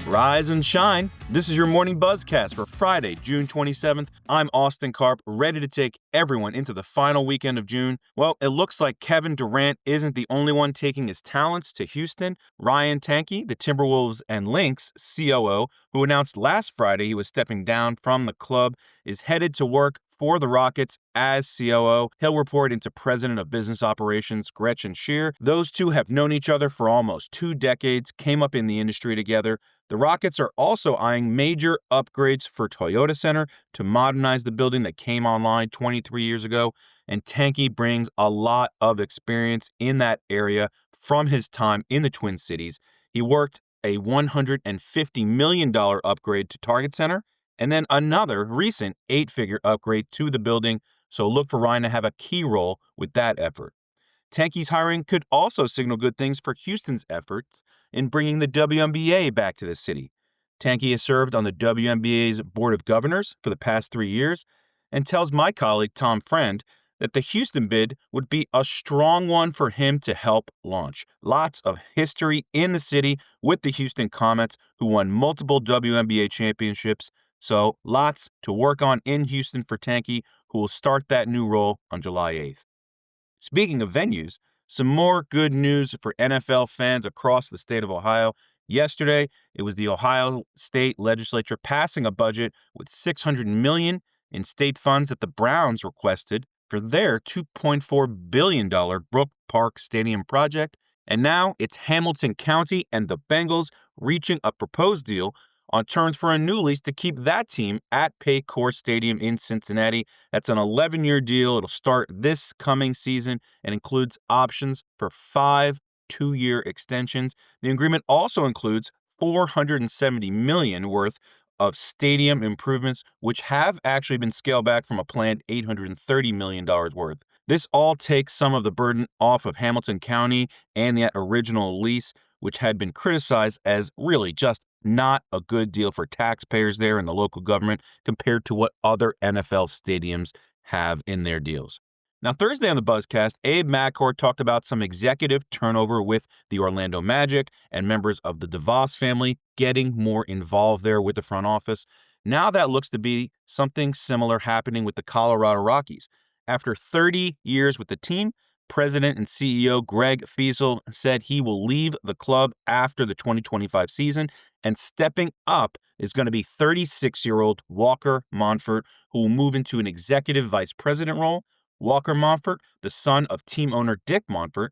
Rise and shine. This is your morning Buzzcast for Friday, June 27th. I'm Austin Karp, ready to take everyone into the final weekend of June. Well, it looks like Kevin Durant isn't the only one taking his talents to Houston. Ryan Tanke, the Timberwolves and Lynx COO, who announced last Friday he was stepping down from the club, is headed to work for the Rockets as COO. He'll report into President of Business Operations Gretchen Shear. Those two have known each other for almost 2 decades, came up in the industry together. The Rockets are also eyeing major upgrades for Toyota Center to modernize the building that came online 23 years ago, and Tanke brings a lot of experience in that area from his time in the Twin Cities. He worked a $150 million upgrade to Target Center, and then another recent 8-figure upgrade to the building, so look for Ryan to have a key role with that effort. Tanke's hiring could also signal good things for Houston's efforts in bringing the WNBA back to the city. Tanke has served on the WNBA's Board of Governors for the past 3 years and tells my colleague Tom Friend that the Houston bid would be a strong one for him to help launch. Lots of history in the city with the Houston Comets, who won multiple WNBA championships. So lots to work on in Houston for Tanke, who will start that new role on July 8th. Speaking of venues, some more good news for NFL fans across the state of Ohio. Yesterday, it was the Ohio State Legislature passing a budget with $600 million in state funds that the Browns requested for their $2.4 billion Brook Park Stadium project. And now it's Hamilton County and the Bengals reaching a proposed deal on terms for a new lease to keep that team at Paycor Stadium in Cincinnati. That's an 11-year deal. It'll start this coming season and includes options for 5 2-year extensions. The agreement also includes $470 million worth of stadium improvements, which have actually been scaled back from a planned $830 million worth. This all takes some of the burden off of Hamilton County and that original lease, which had been criticized as really just not a good deal for taxpayers there in the local government compared to what other NFL stadiums have in their deals. Now, Thursday on the Buzzcast, Abe McCord talked about some executive turnover with the Orlando Magic and members of the DeVos family getting more involved there with the front office. Now that looks to be something similar happening with the Colorado Rockies. After 30 years with the team, President and CEO Greg Fiesel said he will leave the club after the 2025 season, and stepping up is going to be 36-year-old Walker Monfort, who will move into an executive vice president role. Walker Monfort, the son of team owner Dick Monfort,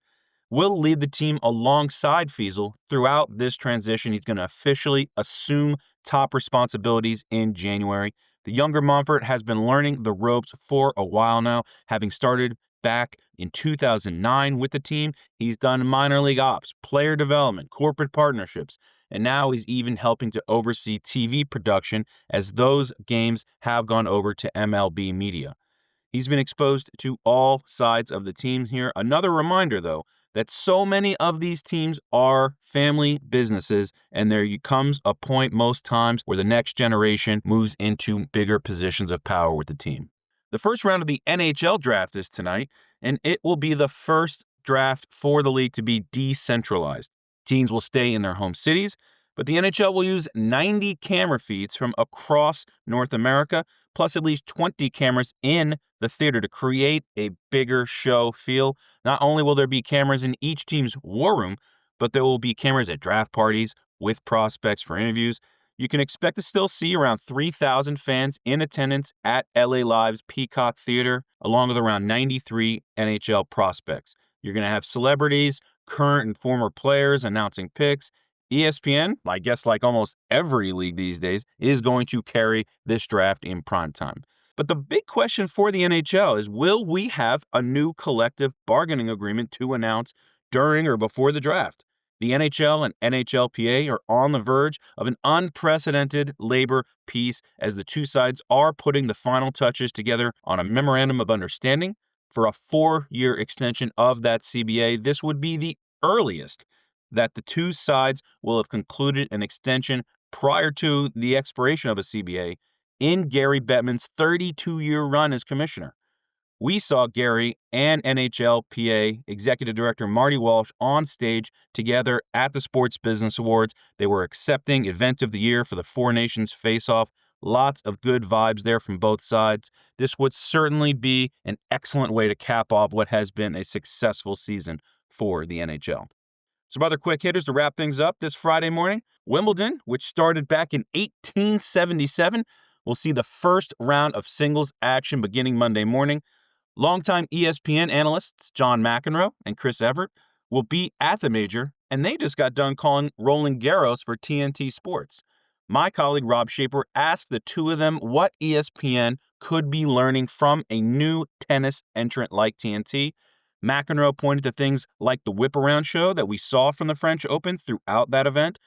will lead the team alongside Fiesel throughout this transition. He's going to officially assume top responsibilities in January. The younger Monfort has been learning the ropes for a while now, having started back in 2009 with the team. He's done minor league ops, player development, corporate partnerships, and now he's even helping to oversee TV production as those games have gone over to MLB Media. He's been exposed to all sides of the team here. Another reminder, though, that so many of these teams are family businesses, and there comes a point most times where the next generation moves into bigger positions of power with the team. The first round of the NHL draft is tonight, and it will be the first draft for the league to be decentralized. Teams will stay in their home cities, but the NHL will use 90 camera feeds from across North America, plus at least 20 cameras in the theater to create a bigger show feel. Not only will there be cameras in each team's war room, but there will be cameras at draft parties with prospects for interviews. You can expect to still see around 3,000 fans in attendance at LA Live's Peacock Theater, along with around 93 NHL prospects. You're going to have celebrities, current and former players announcing picks. ESPN, I guess like almost every league these days, is going to carry this draft in prime time. But the big question for the NHL is, will we have a new collective bargaining agreement to announce during or before the draft? The NHL and NHLPA are on the verge of an unprecedented labor peace as the two sides are putting the final touches together on a memorandum of understanding for a 4-year extension of that CBA. This would be the earliest that the two sides will have concluded an extension prior to the expiration of a CBA in Gary Bettman's 32-year run as commissioner. we saw Gary and NHLPA Executive Director Marty Walsh on stage together at the Sports Business Awards. They were accepting Event of the Year for the Four Nations Face-Off. Lots of good vibes there from both sides. This would certainly be an excellent way to cap off what has been a successful season for the NHL. Some other quick hitters to wrap things up this Friday morning. Wimbledon, which started back in 1877, will see the first round of singles action beginning Monday morning. Longtime ESPN analysts John McEnroe and Chris Evert will be at the major, and they just got done calling Roland Garros for TNT Sports. My colleague Rob Shaper asked the two of them what ESPN could be learning from a new tennis entrant like TNT. McEnroe pointed to things like the whip-around show that we saw from the French Open throughout that event.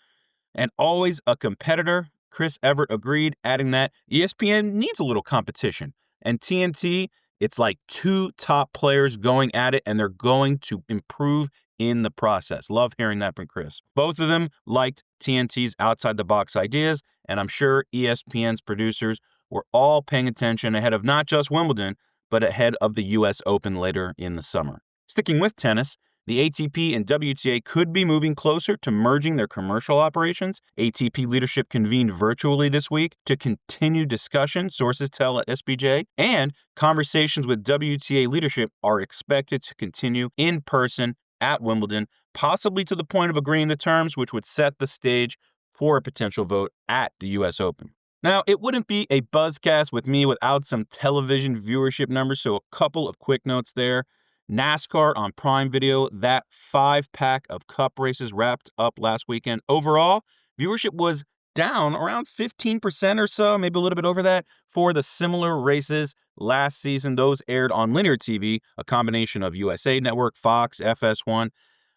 And always a competitor, Chris Evert agreed, adding that ESPN needs a little competition. And TNT, it's like two top players going at it, and they're going to improve in the process. Love hearing that from Chris. Both of them liked TNT's outside-the-box ideas, and I'm sure ESPN's producers were all paying attention ahead of not just Wimbledon, but ahead of the U.S. Open later in the summer. Sticking with tennis, the ATP and WTA could be moving closer to merging their commercial operations. ATP leadership convened virtually this week to continue discussion, sources tell at SBJ, and conversations with WTA leadership are expected to continue in person at Wimbledon, possibly to the point of agreeing the terms, which would set the stage for a potential vote at the U.S. Open. Now, it wouldn't be a Buzzcast with me without some television viewership numbers, so a couple of quick notes there. NASCAR on Prime Video, that 5-pack of Cup races wrapped up last weekend. Overall, viewership was down around 15% or so, maybe a little bit over that, for the similar races last season. Those aired on linear TV, a combination of USA Network, Fox, FS1.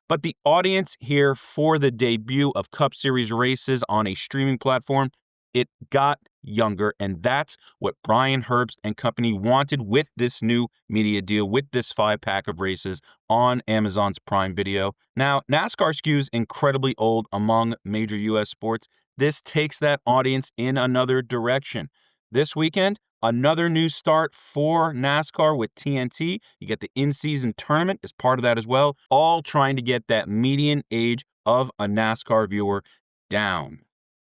But the audience here for the debut of Cup Series races on a streaming platform, it got younger, and that's what Brian Herbst and company wanted with this new media deal, with this 5-pack of races on Amazon's Prime Video. Now, NASCAR skews incredibly old among major U.S. sports. This takes that audience in another direction. This weekend, another new start for NASCAR with TNT. You get the in-season tournament as part of that as well, all trying to get that median age of a NASCAR viewer down.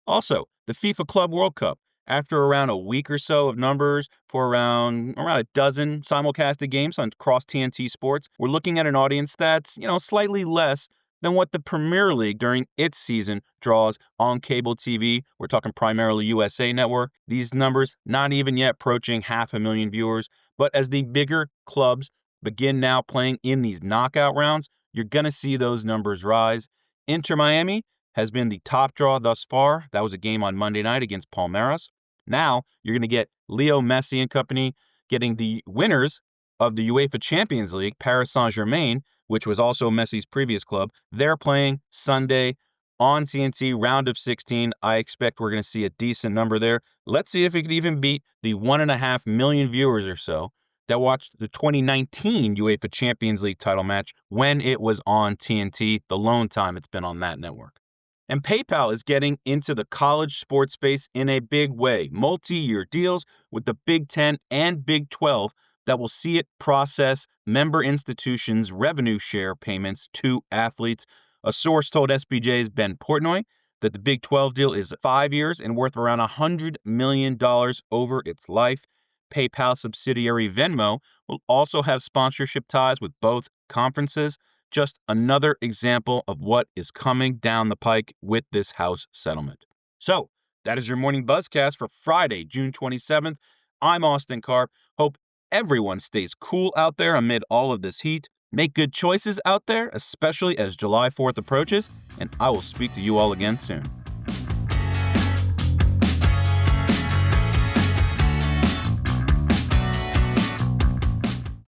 Also, the FIFA Club World Cup. After around a week or so of numbers for around a dozen simulcasted games on across TNT Sports, we're looking at an audience that's, slightly less than what the Premier League during its season draws on cable TV. We're talking primarily USA Network. These numbers not even yet approaching 500,000 viewers. But as the bigger clubs begin now playing in these knockout rounds, you're going to see those numbers rise. Inter Miami has been the top draw thus far. That was a game on Monday night against Palmeiras. Now you're going to get Leo Messi and company getting the winners of the UEFA Champions League, Paris Saint-Germain, which was also Messi's previous club. They're playing Sunday on TNT, round of 16. I expect we're going to see a decent number there. Let's see if it could even beat the 1.5 million viewers or so that watched the 2019 UEFA Champions League title match when it was on TNT, the lone time it's been on that network. And PayPal is getting into the college sports space in a big way. Multi-year deals with the Big 10 and Big 12 that will see it process member institutions' revenue share payments to athletes. A source told SBJ's Ben Portnoy that the Big 12 deal is 5 years and worth around $100 million over its life. PayPal subsidiary Venmo will also have sponsorship ties with both conferences. Just another example of what is coming down the pike with this House settlement. So, that is your morning Buzzcast for Friday, June 27th. I'm Austin Karp. Hope everyone stays cool out there amid all of this heat. Make good choices out there, especially as July 4th approaches, and I will speak to you all again soon.